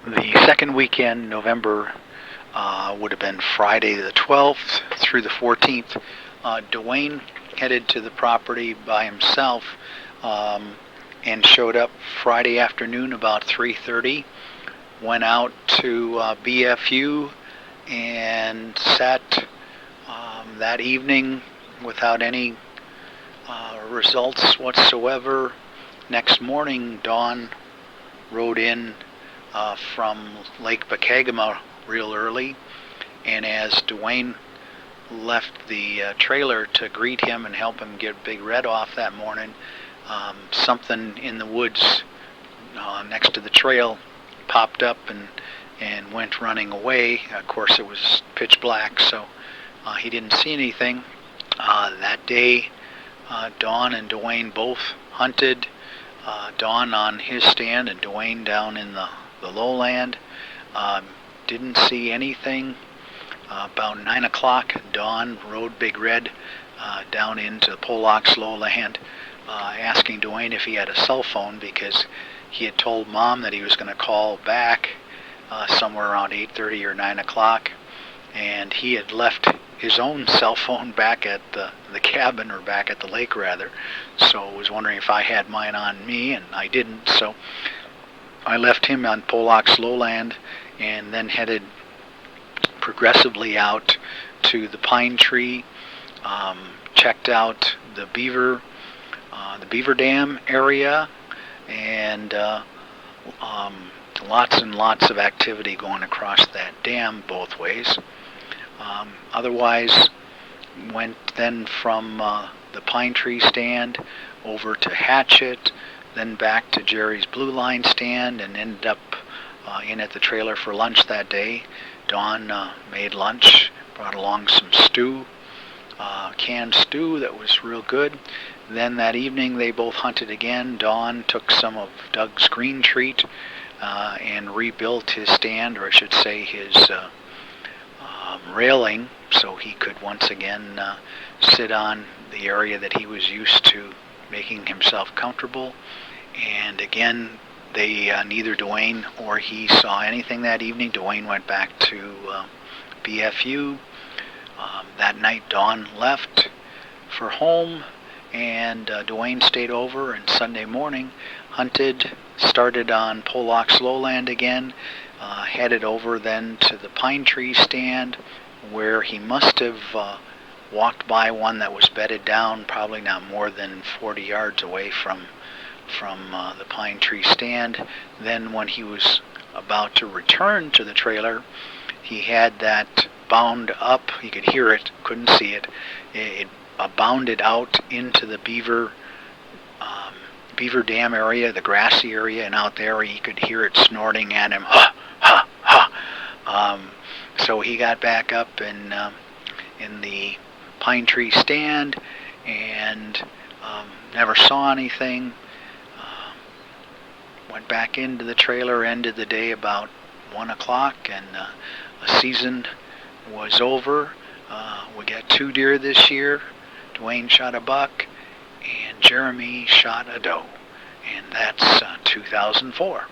The second weekend, November, would have been Friday the 12th through the 14th. Duane headed to the property by himself and showed up Friday afternoon about 3:30. Went out to BFU and sat that evening without any results whatsoever. Next morning, Dawn rode in from Lake Bacagama real early, and as Duane left the trailer to greet him and help him get Big Red off that morning, something in the woods next to the trail popped up and went running away. Of course, it was pitch black, so he didn't see anything. That day, Dawn and Duane both hunted. Dawn on his stand and Duane down in the lowland. Didn't see anything. About 9 o'clock, Dawn rode Big Red down into the Pollock's lowland, asking Duane if he had a cell phone, because he had told Mom that he was going to call back somewhere around 8:30 or 9 o'clock, and he had left his own cell phone back at the cabin, or back at the lake rather. So I was wondering if I had mine on me, and I didn't. So I left him on Pollock's lowland and then headed progressively out to the pine tree, checked out the beaver dam area, and lots and lots of activity going across that dam both ways. Otherwise, went then from the pine tree stand over to Hatchet, then back to Jerry's Blue Line stand, and ended up in at the trailer for lunch that day. Dawn made lunch, brought along some stew, canned stew that was real good. Then that evening they both hunted again. Dawn took some of Doug's green treat and rebuilt his stand, or I should say his railing, so he could once again sit on the area that he was used to, making himself comfortable. And again, they neither Duane or he saw anything that evening. Duane went back to BFU. That night, Dawn left for home, and Duane stayed over, and Sunday morning hunted, started on Pollock's lowland again, headed over then to the pine tree stand, where he must have walked by one that was bedded down, probably not more than 40 yards away from the pine tree stand. Then when he was about to return to the trailer, he had that bound up. He could hear it, couldn't see it. It bounded out into the beaver dam area, the grassy area, and out there he could hear it snorting at him, ha, ha, ha. So he got back up in the pine tree stand and never saw anything. Went back into the trailer, ended the day about 1 o'clock, and the season was over. We got 2 deer this year. Duane shot a buck, and Jeremy shot a doe. And that's 2004.